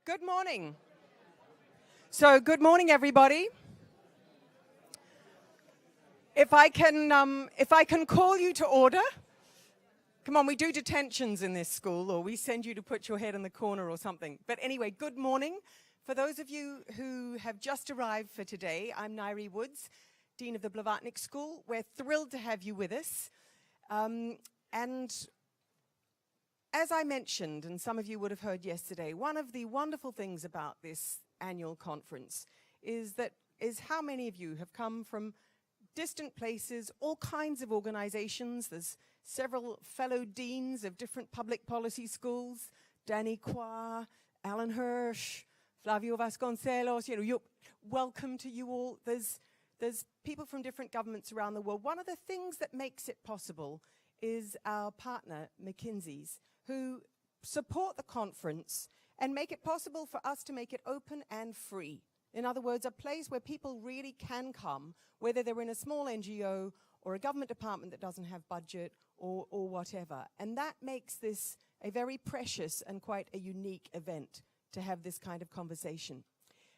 Good morning. So, good morning, everybody. If I can call you to order. Come on, we do detentions in this school, or we send you to put your head in the corner or something. But anyway, good morning. For those of you who have just arrived for today, I'm Nairi Woods, Dean of the Blavatnik School. We're thrilled to have you with us. And as I mentioned, and some of you would have heard yesterday, one of the wonderful things about this annual conference is how many of you have come from distant places, all kinds of organizations. There's several fellow deans of different public policy schools, Danny Kwa, Alan Hirsch, Flavio Vasconcelos, welcome to you all. There's people from different governments around the world. One of the things that makes it possible is our partner, McKinsey's, who support the conference and make it possible for us to make it open and free. In other words, a place where people really can come, whether they're in a small NGO or a government department that doesn't have budget or whatever. And that makes this a very precious and quite a unique event to have this kind of conversation.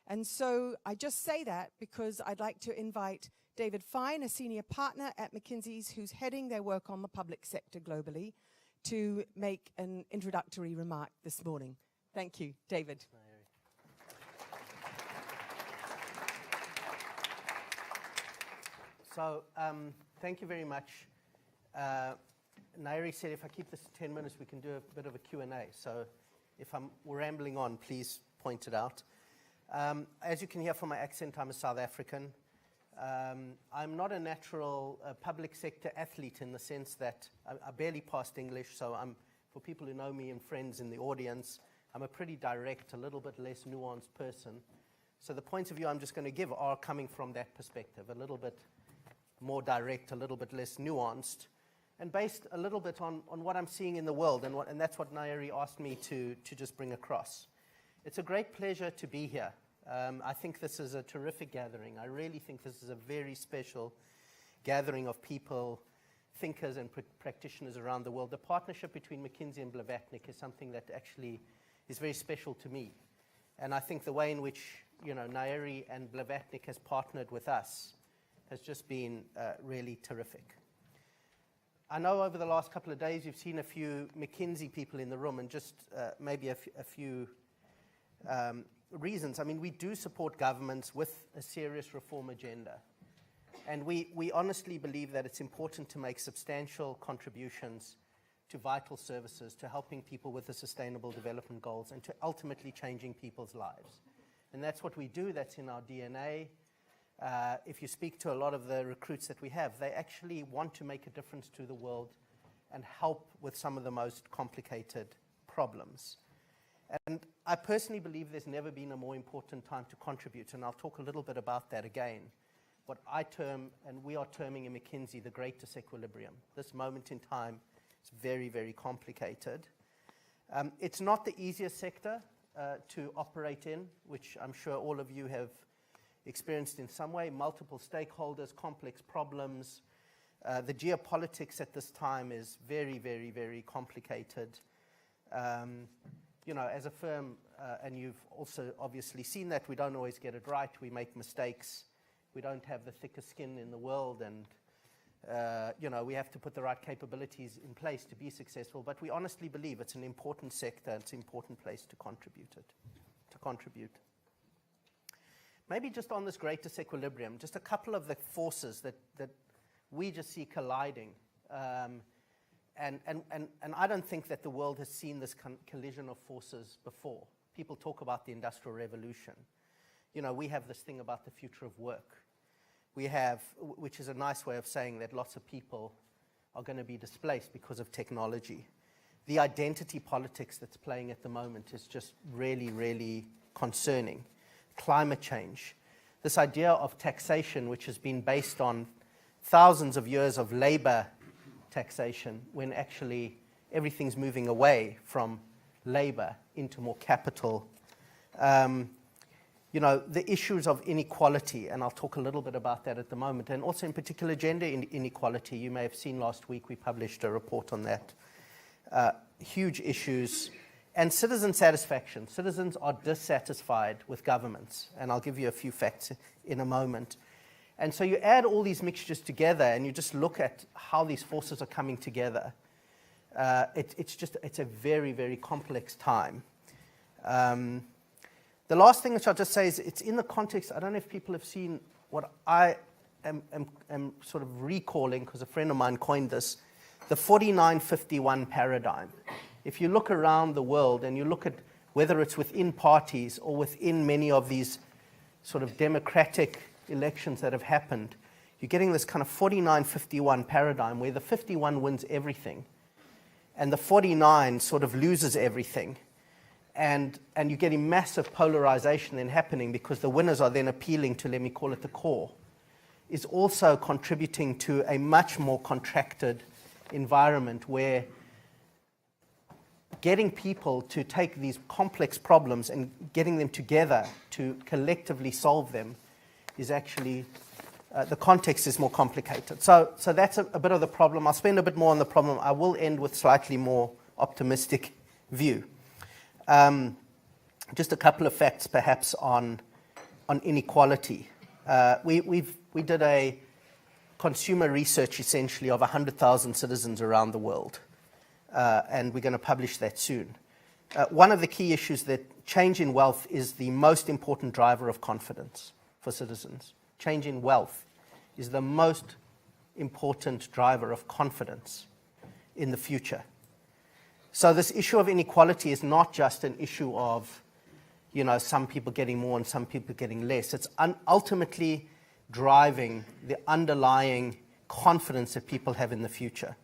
And so I just say that because I'd like to invite David Fine, a senior partner at McKinsey's, who's heading their work on the public sector globally, to make an introductory remark this morning. Thank you, David. So, thank you very much. Nairi said if I keep this to 10 minutes, we can do a bit of a Q&A. So if I'm rambling on, please point it out. As you can hear from my accent, I'm a South African. I'm not a natural public sector athlete in the sense that I barely passed English, so for people who know me and friends in the audience, I'm a pretty direct, a little bit less nuanced person. So the points of view I'm just going to give are coming from that perspective, a little bit more direct, a little bit less nuanced, and based a little bit on what I'm seeing in the world, and that's what Nairi asked me to just bring across. It's a great pleasure to be here. I think this is a terrific gathering. I really think this is a very special gathering of people, thinkers and practitioners around the world. The partnership between McKinsey and Blavatnik is something that actually is very special to me. And I think the way in which Nairi and Blavatnik has partnered with us has just been really terrific. I know over the last couple of days you've seen a few McKinsey people in the room, and just maybe a few reasons. I mean, we do support governments with a serious reform agenda. And we honestly believe that it's important to make substantial contributions to vital services, to helping people with the Sustainable Development Goals, and to ultimately changing people's lives. And that's what we do. That's in our DNA. If you speak to a lot of the recruits that we have, they actually want to make a difference to the world and help with some of the most complicated problems. And I personally believe there's never been a more important time to contribute, and I'll talk a little bit about that again. What I term, and we are terming in McKinsey, the greatest equilibrium. This moment in time is very, very complicated. It's not the easiest sector to operate in, which I'm sure all of you have experienced in some way. Multiple stakeholders, complex problems. The geopolitics at this time is very, very, very complicated. As a firm, and you've also obviously seen that, we don't always get it right. We make mistakes. We don't have the thickest skin in the world, and we have to put the right capabilities in place to be successful. But we honestly believe it's an important sector. It's an important place to contribute. Maybe just on this greatest equilibrium, just a couple of the forces that we just see colliding. And I don't think that the world has seen this collision of forces before. People talk about the Industrial Revolution. We have this thing about the future of work. We have, which is a nice way of saying that lots of people are going to be displaced because of technology. The identity politics that's playing at the moment is just really, really concerning. Climate change. This idea of taxation, which has been based on thousands of years of labor taxation, when actually everything's moving away from labor into more capital. The issues of inequality, and I'll talk a little bit about that at the moment, and also in particular gender inequality. You may have seen last week we published a report on that. Huge issues, And citizen satisfaction. Citizens are dissatisfied with governments, and I'll give you a few facts in a moment. And so you add all these mixtures together, and you just look at how these forces are coming together. It's a very, very complex time. The last thing which I'll just say is it's in the context, I don't know if people have seen what I am sort of recalling, because a friend of mine coined this, the 49-51 paradigm. If you look around the world and you look at whether it's within parties or within many of these sort of democratic elections that have happened, you're getting this kind of 49-51 paradigm where the 51 wins everything and the 49 sort of loses everything. And you're getting massive polarization then happening because the winners are then appealing to, let me call it the core, is also contributing to a much more contracted environment where getting people to take these complex problems and getting them together to collectively solve them is actually, the context is more complicated. So that's a bit of the problem. I'll spend a bit more on the problem. I will end with slightly more optimistic view. Just a couple of facts perhaps on inequality. We did a consumer research essentially of 100,000 citizens around the world. And we're going to publish that soon. One of the key issues that change in wealth is the most important driver of confidence for citizens. Change in wealth is the most important driver of confidence in the future. So this issue of inequality is not just an issue of, you know, some people getting more and some people getting less. It's ultimately driving the underlying confidence that people have in the future.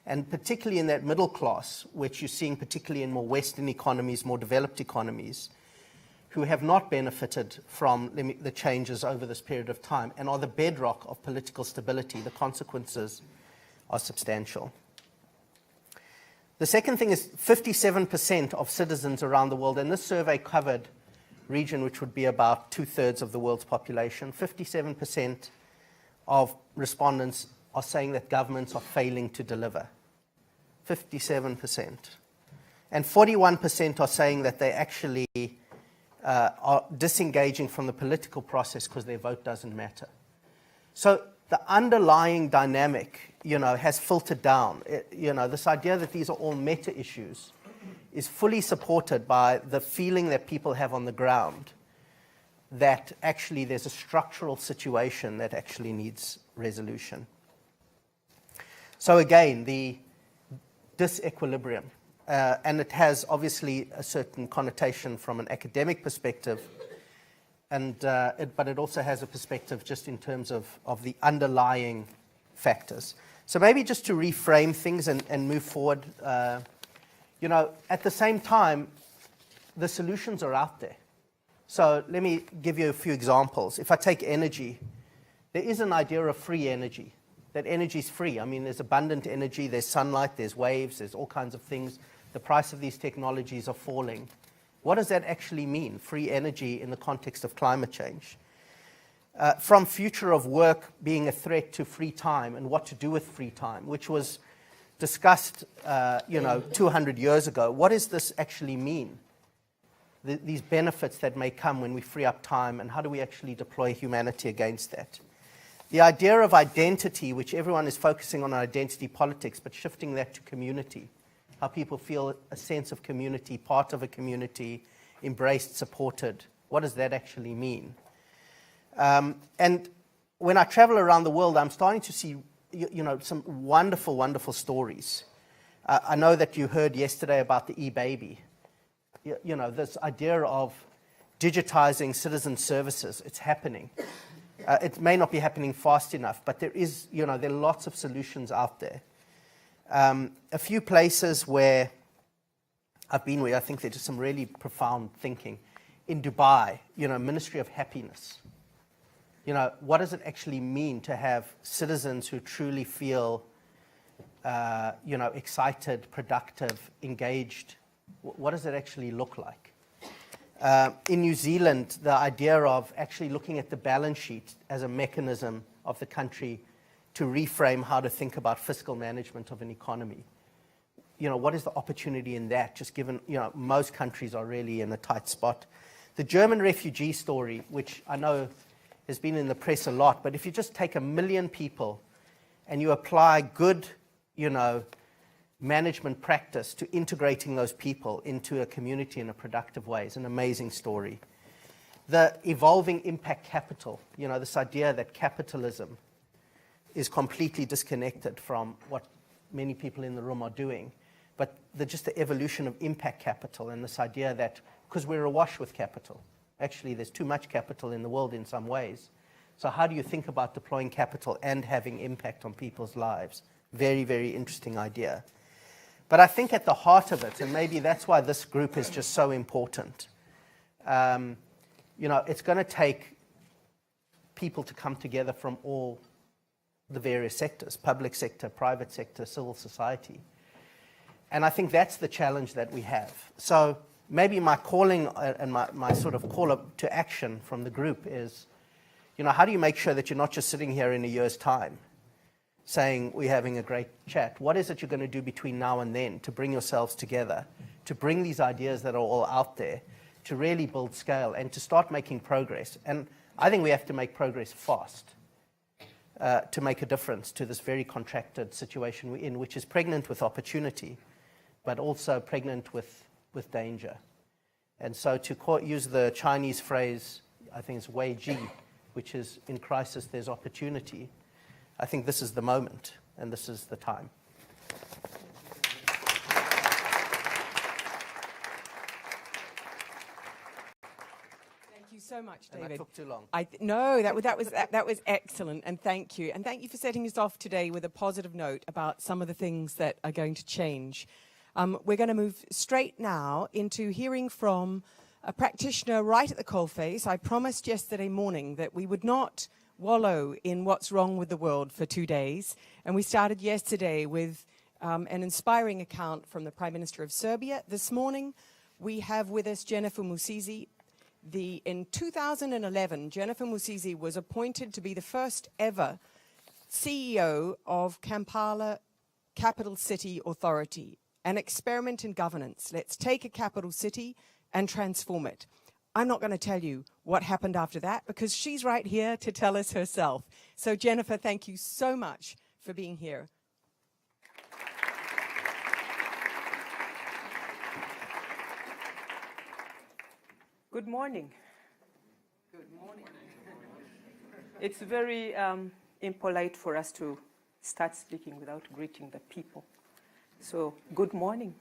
And particularly in that middle class, which you're seeing particularly in more Western economies, more developed economies, who have not benefited from the changes over this period of time and are the bedrock of political stability, the consequences are substantial. The second thing is 57% of citizens around the world, and this survey covered region which would be about 2/3 of the world's population, 57% of respondents are saying that governments are failing to deliver. 57%. And 41% are saying that they actually are disengaging from the political process because their vote doesn't matter. So the underlying dynamic, you know, has filtered down. This idea that these are all meta issues is fully supported by the feeling that people have on the ground that actually there's a structural situation that actually needs resolution. So again, the disequilibrium, and it has obviously a certain connotation from an academic perspective, but it also has a perspective just in terms of the underlying factors. So maybe just to reframe things and move forward, at the same time, the solutions are out there. So let me give you a few examples. If I take energy, there is an idea of free energy, that energy is free. I mean, there's abundant energy, there's sunlight, there's waves, there's all kinds of things. The price of these technologies are falling. What does that actually mean, free energy in the context of climate change? From future of work being a threat to free time and what to do with free time, which was discussed 200 years ago. What does this actually mean? These benefits that may come when we free up time, and how do we actually deploy humanity against that? The idea of identity, which everyone is focusing on identity politics, but shifting that to community, how people feel a sense of community, part of a community, embraced, supported. What does that actually mean? And when I travel around the world, I'm starting to see some wonderful, wonderful stories. I know that you heard yesterday about the e-baby. This idea of digitizing citizen services, it's happening. It may not be happening fast enough, but there are lots of solutions out there. A few places where I've been where I think there's just some really profound thinking. In Dubai, Ministry of Happiness. What does it actually mean to have citizens who truly feel, excited, productive, engaged? What does it actually look like? In New Zealand, the idea of actually looking at the balance sheet as a mechanism of the country to reframe how to think about fiscal management of an economy. what is the opportunity in that, just given, most countries are really in a tight spot. The German refugee story, which I know has been in the press a lot, but if you just take 1 million people and you apply good, management practice to integrating those people into a community in a productive way, is an amazing story. The evolving impact capital, this idea that capitalism is completely disconnected from what many people in the room are doing, but just the evolution of impact capital and this idea that, because we're awash with capital, actually there's too much capital in the world in some ways. So how do you think about deploying capital and having impact on people's lives? Very, very interesting idea. But I think at the heart of it, and maybe that's why this group is just so important, it's going to take people to come together from all the various sectors, public sector, private sector, civil society. And I think that's the challenge that we have. So maybe my calling and my sort of call up to action from the group is, how do you make sure that you're not just sitting here in a year's time saying we're having a great chat? What is it you're going to do between now and then to bring yourselves together, to bring these ideas that are all out there, to really build scale and to start making progress? And I think we have to make progress fast to make a difference to this very contracted situation we're in, which is pregnant with opportunity, but also pregnant with danger. And so to use the Chinese phrase, I think it's Wei Ji, which is in crisis there's opportunity. I think this is the moment and this is the time. Thank you so much, David. And I took too long. No, that was excellent, and thank you. And thank you for setting us off today with a positive note about some of the things that are going to change. We're going to move straight now into hearing from a practitioner right at the coalface. I promised yesterday morning that we would not wallow in what's wrong with the world for 2 days. And we started yesterday with an inspiring account from the Prime Minister of Serbia. This morning, we have with us Jennifer Musisi. In 2011, Jennifer Musisi was appointed to be the first ever CEO of Kampala Capital City Authority, an experiment in governance. Let's take a capital city and transform it. I'm not going to tell you what happened after that because she's right here to tell us herself. So Jennifer, thank you so much for being here. Good morning. Good morning. It's very impolite for us to start speaking without greeting the people. So, good morning.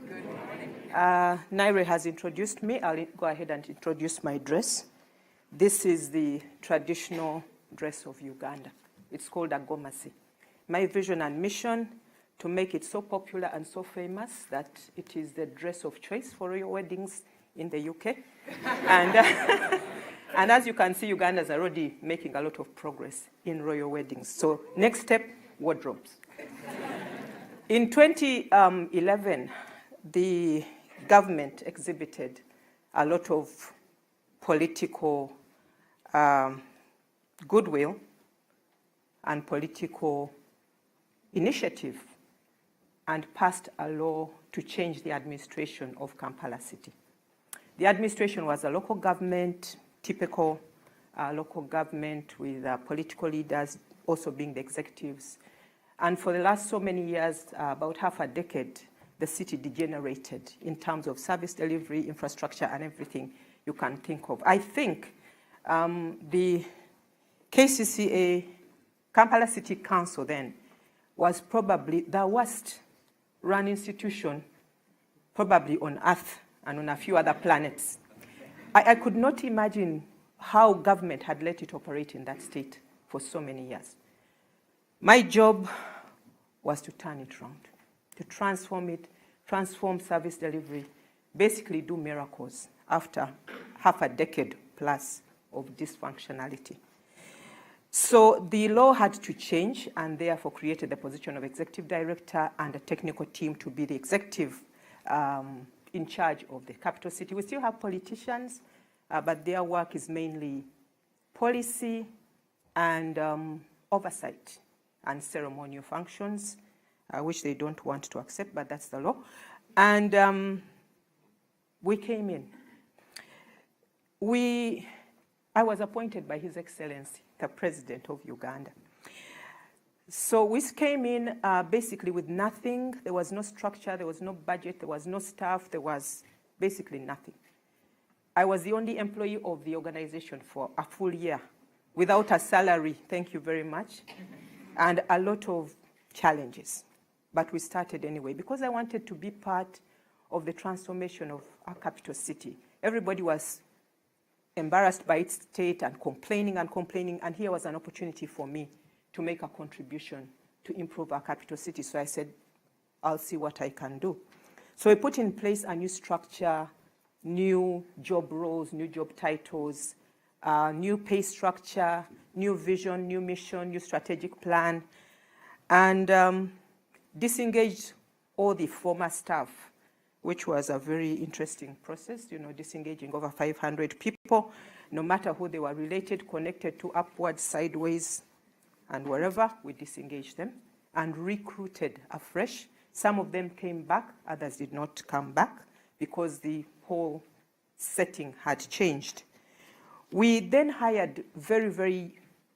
Good morning. Naire has introduced me. I'll go ahead and introduce my dress. This is the traditional dress of Uganda. It's called a gomasi. My vision and mission to make it so popular and so famous that it is the dress of choice for royal weddings in the UK. And as you can see, Uganda is already making a lot of progress in royal weddings. So next step, wardrobes. In 2011, the government exhibited a lot of political goodwill and political initiative and passed a law to change the administration of Kampala City. The administration was a local government, typical local government with political leaders also being the executives. And for the last so many years, about half a decade, the city degenerated in terms of service delivery, infrastructure, and everything you can think of. I think the KCCA, Kampala City Council then, was probably the worst run institution probably on Earth and on a few other planets. I could not imagine how government had let it operate in that state for so many years. My job was to turn it around, to transform it, transform service delivery, basically do miracles after half a decade plus of dysfunctionality. So the law had to change and therefore created the position of executive director and a technical team to be the executive in charge of the capital city. We still have politicians, but their work is mainly policy and oversight and ceremonial functions. which they don't want to accept, but that's the law. And we came in. I was appointed by His Excellency, the President of Uganda. So we came in basically with nothing. There was no structure, there was no budget, there was no staff, there was basically nothing. I was the only employee of the organization for a full year, without a salary, thank you very much, and a lot of challenges. But we started anyway, because I wanted to be part of the transformation of our capital city. Everybody was embarrassed by its state and complaining, and here was an opportunity for me to make a contribution to improve our capital city. So I said, I'll see what I can do. So we put in place a new structure, new job roles, new job titles, new pay structure, new vision, new mission, new strategic plan, and disengaged all the former staff, which was a very interesting process, disengaging over 500 people, no matter who they were related, connected to, upwards, sideways, and wherever, we disengaged them and recruited afresh. Some of them came back, others did not come back because the whole setting had changed. We then hired very, very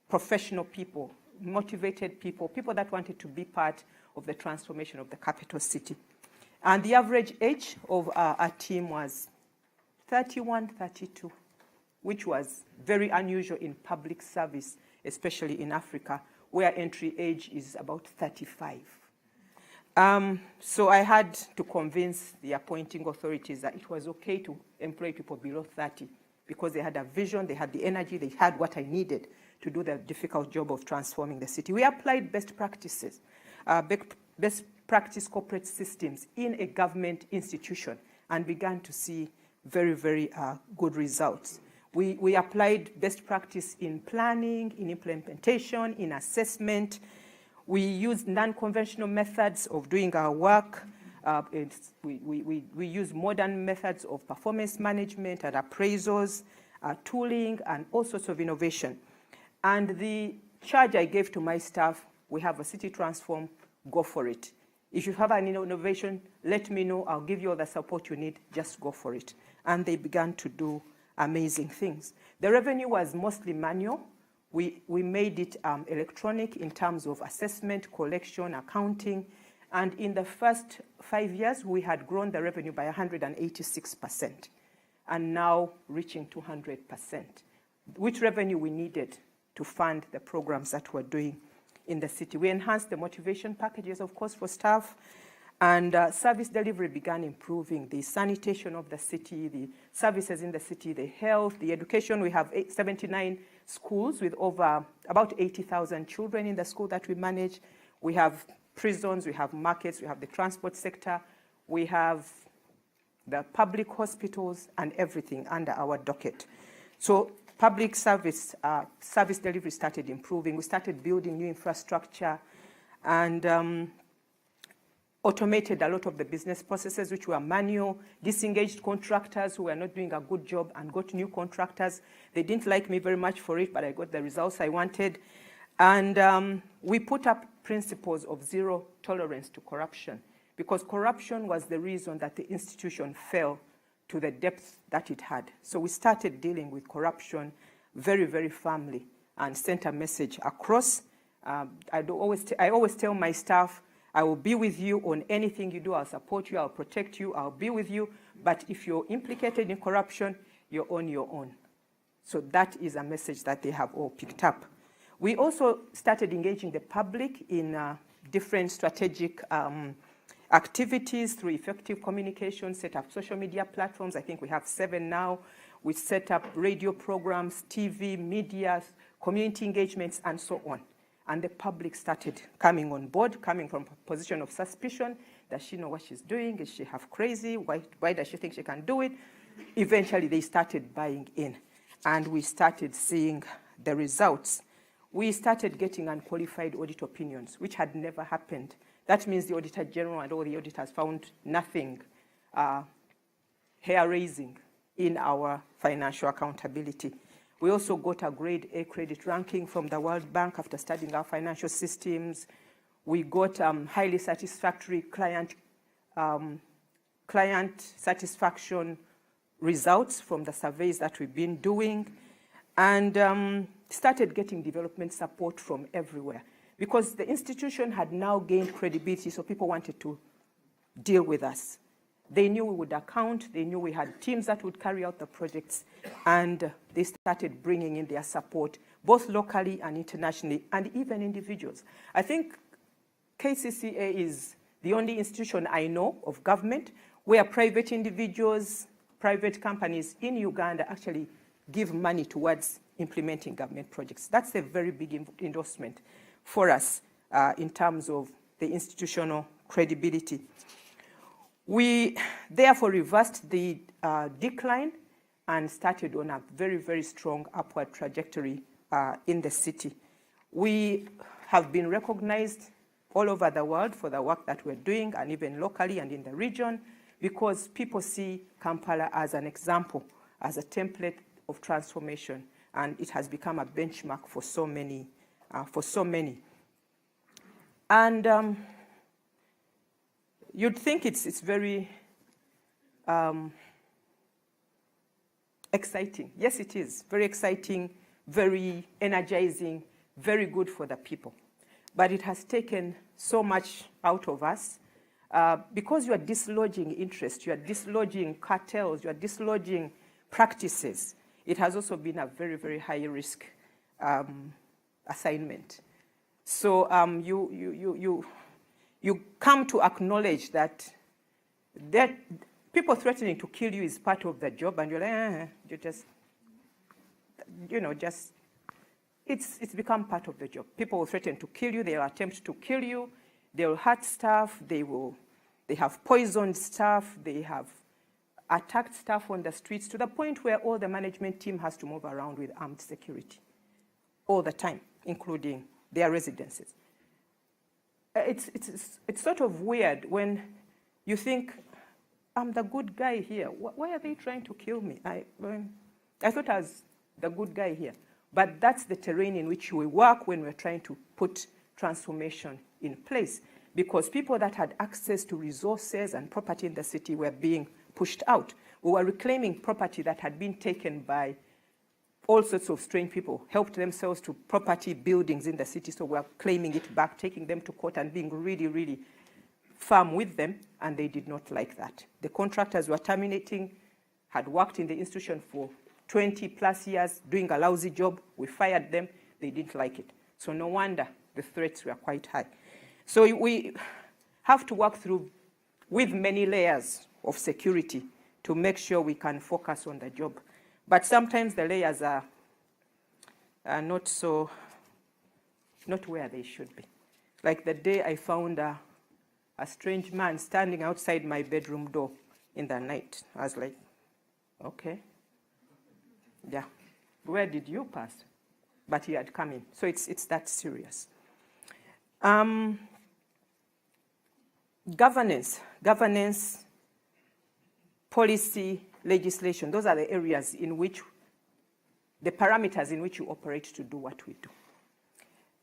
professional people, motivated people, people that wanted to be part of the transformation of the capital city. And the average age of our team was 31, 32, which was very unusual in public service, especially in Africa, where entry age is about 35. So I had to convince the appointing authorities that it was okay to employ people below 30 because they had a vision, they had the energy, they had what I needed to do the difficult job of transforming the city. We applied best practices, best practice corporate systems in a government institution and began to see very, very good results. We applied best practice in planning, in implementation, in assessment. We used non-conventional methods of doing our work. We use modern methods of performance management and appraisals, tooling, and all sorts of innovation. And the charge I gave to my staff, we have a city transform, go for it. If you have an innovation, let me know, I'll give you all the support you need, just go for it. And they began to do amazing things. The revenue was mostly manual. We made it electronic in terms of assessment, collection, accounting, and in the first 5 years, we had grown the revenue by 186%, and now reaching 200%, which revenue we needed to fund the programs that we're doing in the city. We enhanced the motivation packages, of course, for staff, and service delivery began improving. The sanitation of the city, the services in the city, the health, the education. We have 79 schools with over about 80,000 children in the school that we manage. We have prisons, we have markets, we have the transport sector, we have the public hospitals and everything under our docket. So public service delivery started improving. We started building new infrastructure and automated a lot of the business processes, which were manual, disengaged contractors who were not doing a good job and got new contractors. They didn't like me very much for it, but I got the results I wanted. And we put up principles of zero tolerance to corruption, because corruption was the reason that the institution fell to the depth that it had. So we started dealing with corruption very, very firmly and sent a message across. I always tell my staff, I will be with you on anything you do. I'll support you. I'll protect you. I'll be with you. But if you're implicated in corruption, you're on your own. So that is a message that they have all picked up. We also started engaging the public in different strategic activities through effective communication, set up social media platforms. I think we have 7 now. We set up radio programs, TV, media, community engagements, and so on. And the public started coming on board, coming from a position of suspicion. Does she know what she's doing? Is she half crazy? Why does she think she can do it? Eventually, they started buying in, and we started seeing the results. We started getting unqualified audit opinions, which had never happened. That means the Auditor General and all the auditors found nothing hair-raising in our financial accountability. We also got a grade A credit ranking from the World Bank after studying our financial systems. We got highly satisfactory client satisfaction results from the surveys that we've been doing, and started getting development support from everywhere because the institution had now gained credibility, so people wanted to deal with us. They knew we would account, they knew we had teams that would carry out the projects, and they started bringing in their support, both locally and internationally, and even individuals. I think KCCA is the only institution I know of government where private individuals, private companies in Uganda actually give money towards implementing government projects. That's a very big endorsement for us in terms of the institutional credibility. We therefore reversed the decline and started on a very, very strong upward trajectory in the city. We have been recognized all over the world for the work that we're doing, and even locally and in the region, because people see Kampala as an example, as a template of transformation, and it has become a benchmark for so many. And you'd think it's very exciting. Yes, it is very exciting, very energizing, very good for the people. But it has taken so much out of us because you are dislodging interest, you are dislodging cartels, you are dislodging practices. It has also been a very, very high risk assignment. So you come to acknowledge that people threatening to kill you is part of the job, and you're like, you just, it's become part of the job. People will threaten to kill you, they'll attempt to kill you, they'll hurt staff, they have poisoned staff, they have attacked staff on the streets to the point where all the management team has to move around with armed security all the time, including their residences. It's sort of weird when you think, I'm the good guy here. Why are they trying to kill me? I thought I was the good guy here. But that's the terrain in which we work when we're trying to put transformation in place, because people that had access to resources and property in the city were being pushed out. We were reclaiming property that had been taken by all sorts of strange people, helped themselves to property buildings in the city, so we're claiming it back, taking them to court and being really, really firm with them, and they did not like that. The contractors were terminating, had worked in the institution for 20 plus years, doing a lousy job. We fired them. They didn't like it. So no wonder the threats were quite high. So we have to work through with many layers of security to make sure we can focus on the job. But sometimes the layers are not where they should be. Like the day I found a strange man standing outside my bedroom door in the night. I was like, okay. Yeah, where did you pass? But he had come in. So it's that serious. Governance, policy, legislation, those are the areas in which, the parameters in which you operate to do what we do.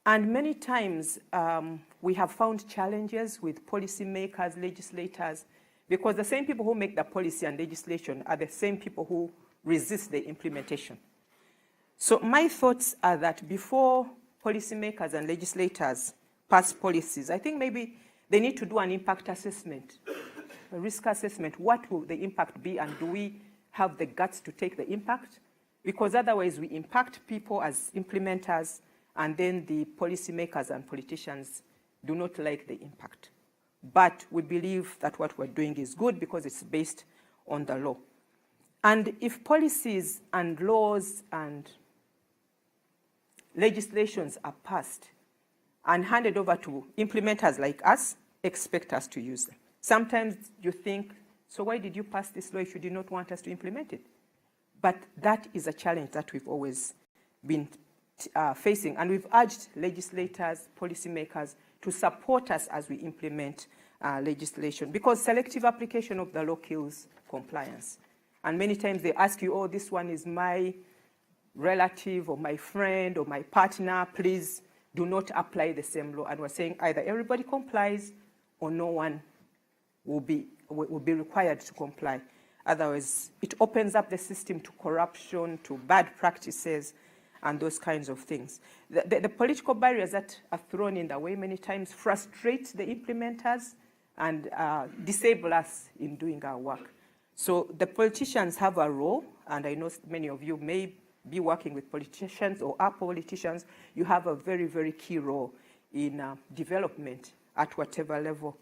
And many times we have found challenges with policymakers, legislators, because the same people who make the policy and legislation are the same people who resist the implementation. So my thoughts are that before policymakers and legislators pass policies, I think maybe they need to do an impact assessment, a risk assessment. What will the impact be, and do we have the guts to take the impact? Because otherwise we impact people as implementers, and then the policymakers and politicians do not like the impact. But we believe that what we're doing is good because it's based on the law. And if policies and laws and legislations are passed and handed over to implementers like us, expect us to use them. Sometimes you think, so why did you pass this law if you did not want us to implement it? But that is a challenge that we've always been facing. And we've urged legislators, policymakers to support us as we implement legislation, because selective application of the law kills compliance. And many times they ask you, oh, this one is my relative or my friend or my partner, please do not apply the same law. And we're saying either everybody complies or no one will be required to comply. Otherwise, it opens up the system to corruption, to bad practices, and those kinds of things. The political barriers that are thrown in the way many times frustrate the implementers and disable us in doing our work. So the politicians have a role, and I know many of you may be working with politicians or are politicians. You have a very, very key role in development at whatever level.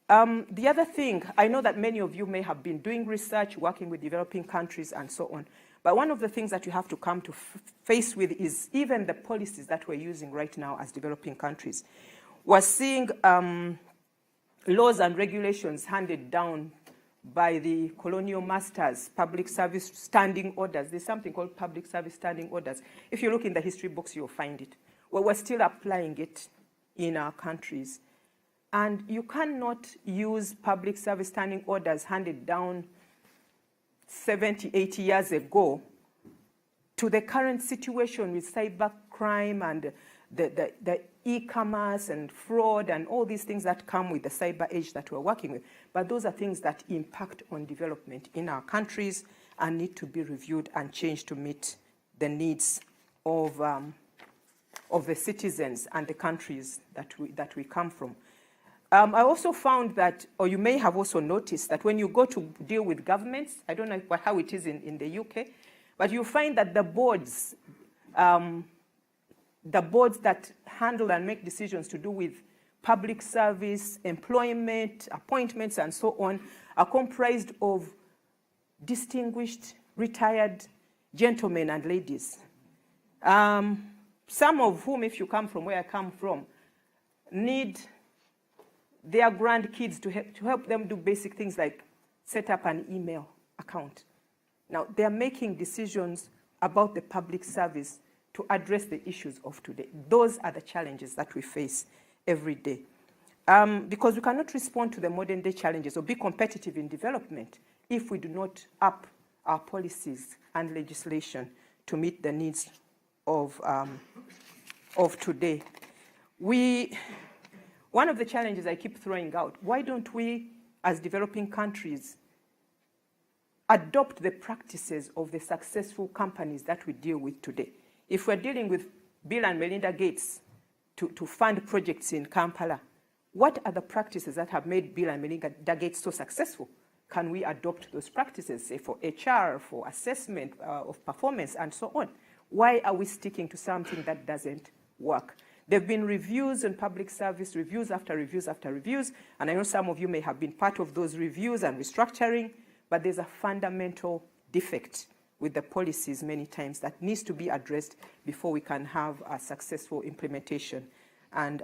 The other thing, I know that many of you may have been doing research, working with developing countries and so on, but one of the things that you have to come to face with is even the policies that we're using right now as developing countries. We're seeing laws and regulations handed down by the colonial masters, public service standing orders. There's something called public service standing orders. If you look in the history books, you'll find it. Well, we're still applying it in our countries. And you cannot use public service standing orders handed down 70, 80 years ago to the current situation with cyber crime and the e-commerce and fraud and all these things that come with the cyber age that we're working with. But those are things that impact on development in our countries and need to be reviewed and changed to meet the needs of the citizens and the countries that we come from. I also found that, or you may have also noticed that when you go to deal with governments, I don't know how it is in the UK, but you find that the boards that handle and make decisions to do with public service, employment, appointments, and so on, are comprised of distinguished, retired gentlemen and ladies. Some of whom, if you come from where I come from, need their grandkids to help them do basic things like set up an email account. Now, they're making decisions about the public service to address the issues of today. Those are the challenges that we face every day. Because we cannot respond to the modern day challenges or be competitive in development if we do not up our policies and legislation to meet the needs of today. One of the challenges I keep throwing out, why don't we, as developing countries, adopt the practices of the successful companies that we deal with today? If we're dealing with Bill and Melinda Gates to fund projects in Kampala, what are the practices that have made Bill and Melinda Gates so successful? Can we adopt those practices, say for HR, for assessment of performance, and so on? Why are we sticking to something that doesn't work? There have been reviews on public service, reviews after reviews after reviews, and I know some of you may have been part of those reviews and restructuring, but there's a fundamental defect with the policies many times that needs to be addressed before we can have a successful implementation and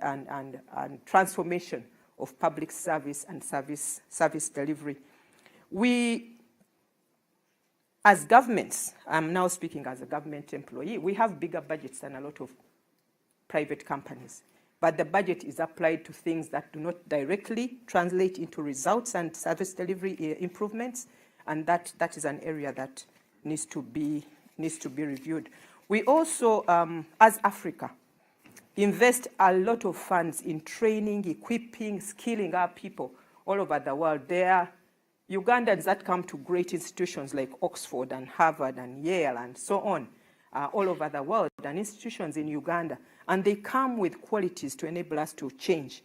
transformation of public service and service delivery. We, as governments, I'm now speaking as a government employee, we have bigger budgets than a lot of private companies. But the budget is applied to things that do not directly translate into results and service delivery improvements, and that is an area that needs to be reviewed. We also, as Africa, invest a lot of funds in training, equipping, skilling our people all over the world. There are Ugandans that come to great institutions like Oxford and Harvard and Yale and so on, all over the world, and institutions in Uganda, and they come with qualities to enable us to change.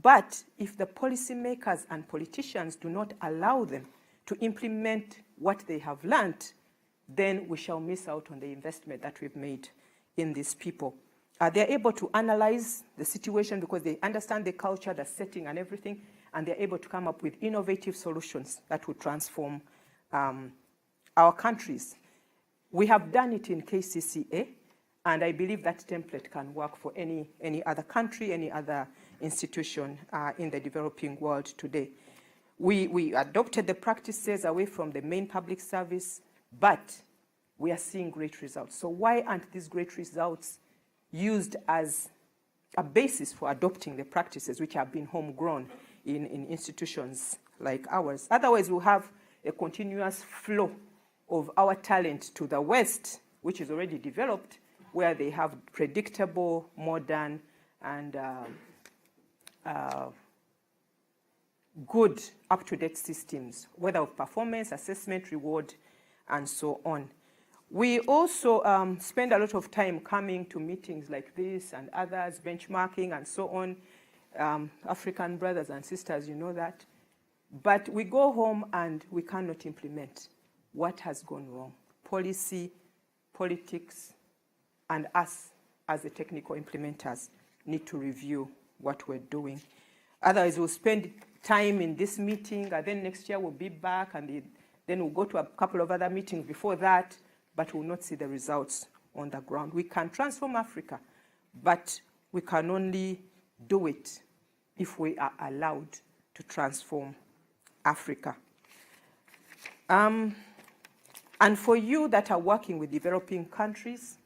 But if the policymakers and politicians do not allow them to implement what they have learned, then we shall miss out on the investment that we've made in these people. They're able to analyze the situation because they understand the culture, the setting, and everything, and they're able to come up with innovative solutions that will transform our countries. We have done it in KCCA, and I believe that template can work for any other country, any other institution in the developing world today. We adopted the practices away from the main public service, but we are seeing great results. So why aren't these great results used as a basis for adopting the practices which have been homegrown in institutions like ours? Otherwise, we'll have a continuous flow of our talent to the West, which is already developed, where they have predictable, modern, and good, up-to-date systems, whether of performance, assessment, reward, and so on. We also spend a lot of time coming to meetings like this and others, benchmarking and so on. African brothers and sisters, you know that. But we go home and we cannot implement what has gone wrong. Policy, politics, and us as the technical implementers need to review what we're doing. Otherwise, we'll spend time in this meeting, and then next year we'll be back, and then we'll go to a couple of other meetings before that, but we'll not see the results on the ground. We can transform Africa, but we can only do it if we are allowed to transform Africa. And for you that are working with developing countries,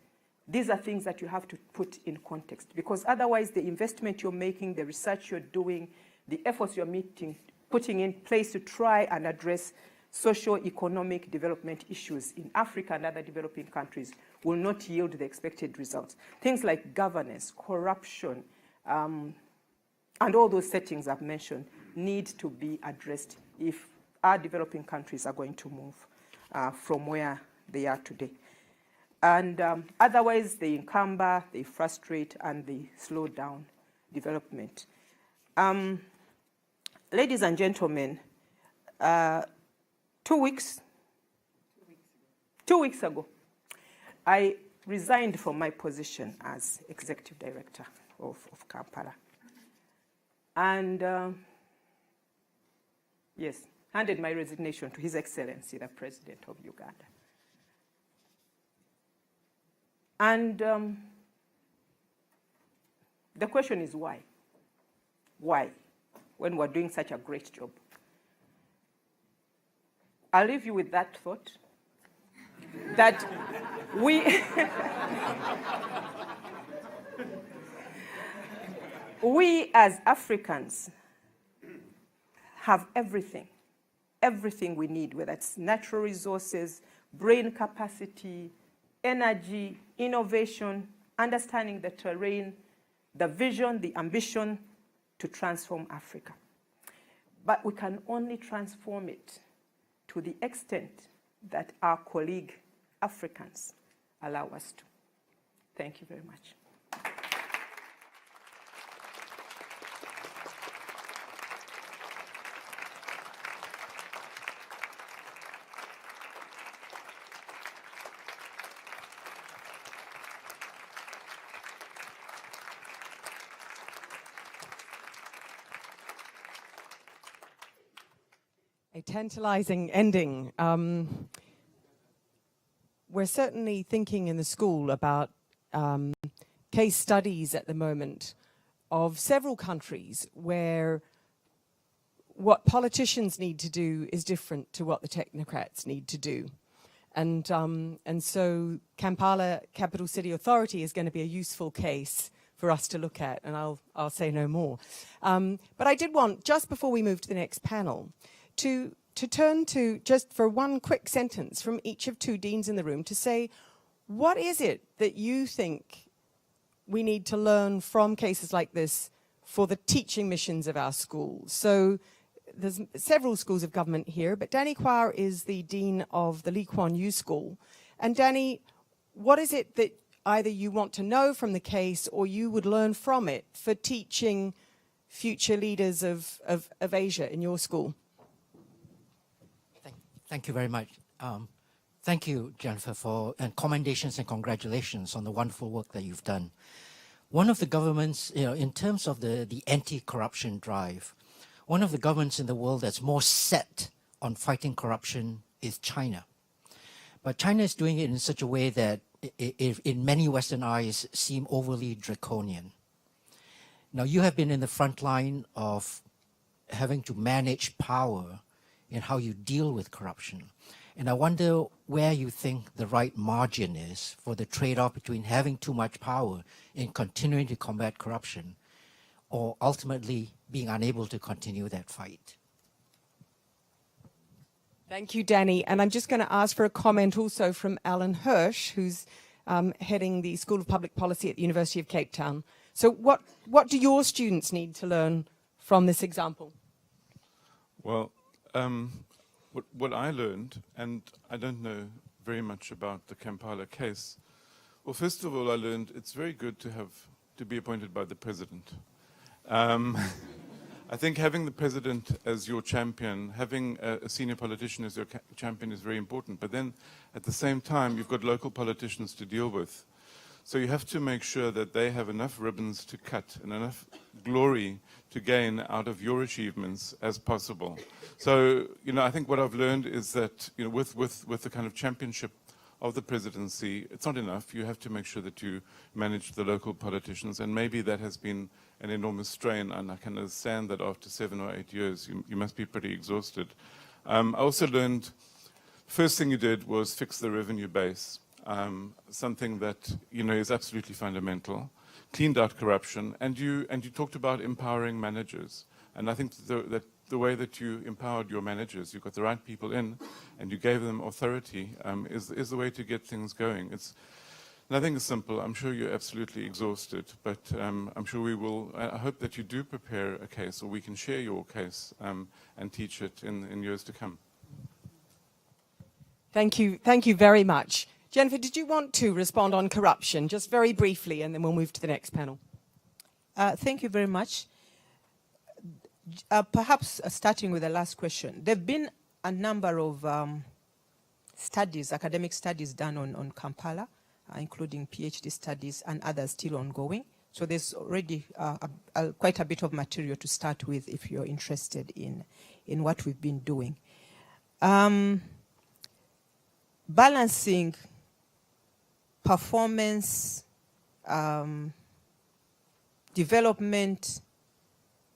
these are things that you have to put in context, because otherwise the investment you're making, the research you're doing, the efforts you're putting in place to try and address socio-economic development issues in Africa and other developing countries will not yield the expected results. Things like governance, corruption, and all those settings I've mentioned need to be addressed if our developing countries are going to move from where they are today. And otherwise, they encumber, they frustrate, and they slow down development. Ladies and gentlemen, 2 weeks ago, I resigned from my position as executive director of Kampala. And yes, handed my resignation to His Excellency, the President of Uganda. And the question is why? Why, when we're doing such a great job? I'll leave you with that thought, that we as Africans have everything we need, whether it's natural resources, brain capacity, energy, innovation, understanding the terrain, the vision, the ambition to transform Africa. But we can only transform it to the extent that our colleague Africans allow us to. Thank you very much. A tantalizing ending. We're certainly thinking in the school about case studies at the moment of several countries where what politicians need to do is different to what the technocrats need to do. And so Kampala Capital City Authority is going to be a useful case for us to look at, and I'll say no more. But I did want, just before we move to the next panel, to turn to, just for one quick sentence from each of two deans in the room, to say, what is it that you think we need to learn from cases like this for the teaching missions of our schools? So there's several schools of government here, but Danny Kwar is the dean of the Lee Kuan Yew School. And Danny, what is it that either you want to know from the case or you would learn from it for teaching future leaders of Asia in your school? Thank you very much. Thank you, Jennifer, and commendations and congratulations on the wonderful work that you've done. One of the governments, in terms of the anti-corruption drive, one of the governments in the world that's more set on fighting corruption is China. But China is doing it in such a way that in many Western eyes seem overly draconian. Now, you have been in the front line of having to manage power in how you deal with corruption. And I wonder where you think the right margin is for the trade-off between having too much power in continuing to combat corruption or ultimately being unable to continue that fight. Thank you, Danny. And I'm just going to ask for a comment also from Alan Hirsch, who's heading the School of Public Policy at the University of Cape Town. So what do your students need to learn from this example? Well, what I learned, and I don't know very much about the Kampala case. Well, first of all, I learned it's very good to be appointed by the president. I think having the president as your champion, having a senior politician as your champion is very important. But then, at the same time, you've got local politicians to deal with. So you have to make sure that they have enough ribbons to cut and enough glory to gain out of your achievements as possible. So, I think what I've learned is that, with the kind of championship of the presidency, it's not enough. You have to make sure that you manage the local politicians, and maybe that has been an enormous strain, and I can understand that after 7 or 8 years, you must be pretty exhausted. I also learned, first thing you did was fix the revenue base. Something that is absolutely fundamental, cleaned out corruption, and you talked about empowering managers. And I think that the way that you empowered your managers, you got the right people in, and you gave them authority, is the way to get things going. Nothing is simple. I'm sure you're absolutely exhausted, but I'm sure we will. I hope that you do prepare a case, or we can share your case and teach it in years to come. Thank you very much. Jennifer, did you want to respond on corruption, just very briefly, and then we'll move to the next panel? Thank you very much. Perhaps starting with the last question. There have been a number of studies, academic studies done on Kampala, including PhD studies and others still ongoing. So there's already quite a bit of material to start with if you're interested in what we've been doing. Balancing performance, development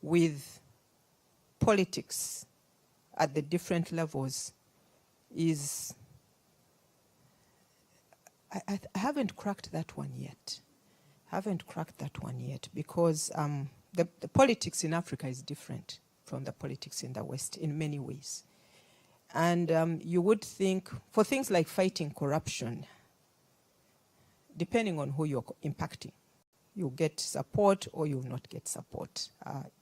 with politics at the different levels is, I haven't cracked that one yet. Because the politics in Africa is different from the politics in the West in many ways. And you would think, for things like fighting corruption, depending on who you're impacting, you get support or you will not get support,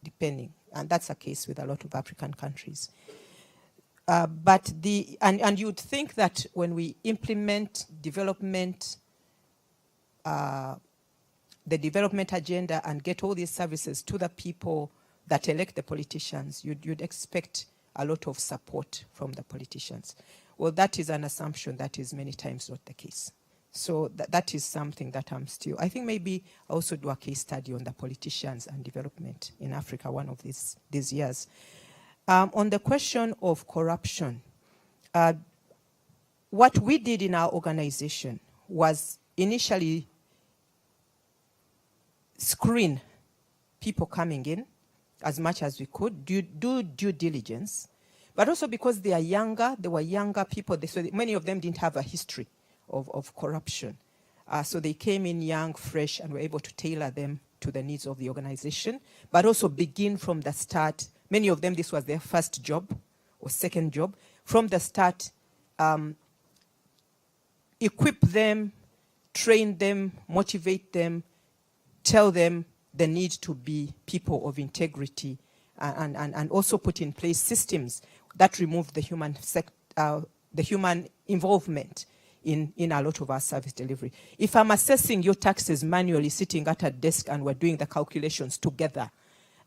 depending. And that's the case with a lot of African countries. But you'd think that when we implement development, the development agenda and get all these services to the people that elect the politicians, you'd expect a lot of support from the politicians. Well, that is an assumption that is many times not the case. So that is something that I think maybe also do a case study on the politicians and development in Africa one of these years. On the question of corruption, what we did in our organization was initially screen people coming in as much as we could, do due diligence, but also because they were younger people, so many of them didn't have a history of corruption. So they came in young, fresh, and were able to tailor them to the needs of the organization, but also begin from the start. Many of them, this was their first job or second job. From the start, equip them, train them, motivate them, tell them the need to be people of integrity, and also put in place systems that remove the human involvement in a lot of our service delivery. If I'm assessing your taxes manually sitting at a desk and we're doing the calculations together,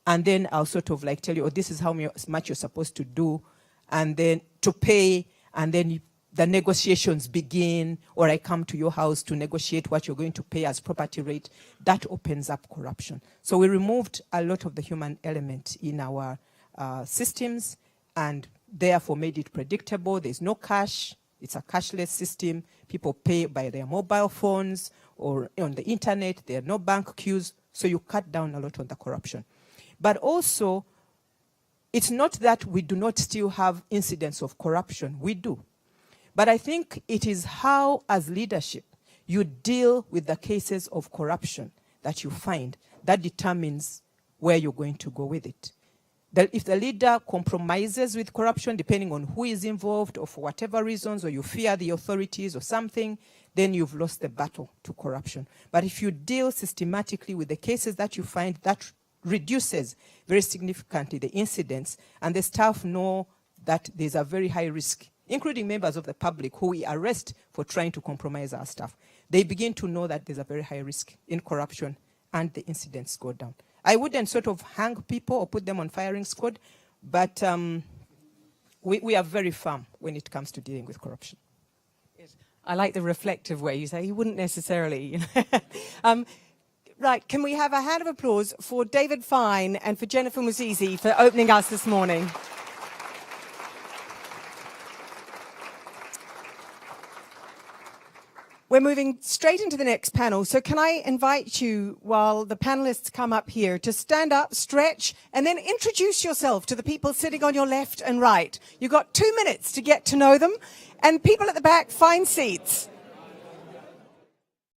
and then I'll sort of like tell you, oh, this is how much you're supposed to do, and then to pay, and then the negotiations begin, or I come to your house to negotiate what you're going to pay as property rate, that opens up corruption. So we removed a lot of the human element in our systems, and therefore made it predictable. There's no cash. It's a cashless system. People pay by their mobile phones or on the internet. There are no bank queues. So you cut down a lot on the corruption. But also, it's not that we do not still have incidents of corruption. We do. But I think it is how, as leadership, you deal with the cases of corruption that you find that determines where you're going to go with it. if the leader compromises with corruption, depending on who is involved or for whatever reasons, or you fear the authorities or something, then you've lost the battle to corruption. But if you deal systematically with the cases that you find, that reduces very significantly the incidents, and the staff know that there's a very high risk, including members of the public who we arrest for trying to compromise our staff. They begin to know that there's a very high risk in corruption, and the incidents go down. I wouldn't sort of hang people or put them on firing squad, but we are very firm when it comes to dealing with corruption. Yes. I like the reflective way you say. You wouldn't necessarily. Right, can we have a hand of applause for David Fine and for Jennifer Musisi for opening us this morning? We're moving straight into the next panel, so can I invite you, while the panelists come up here, to stand up, stretch, and then introduce yourself to the people sitting on your left and right. You've got 2 minutes to get to know them, and people at the back, find seats.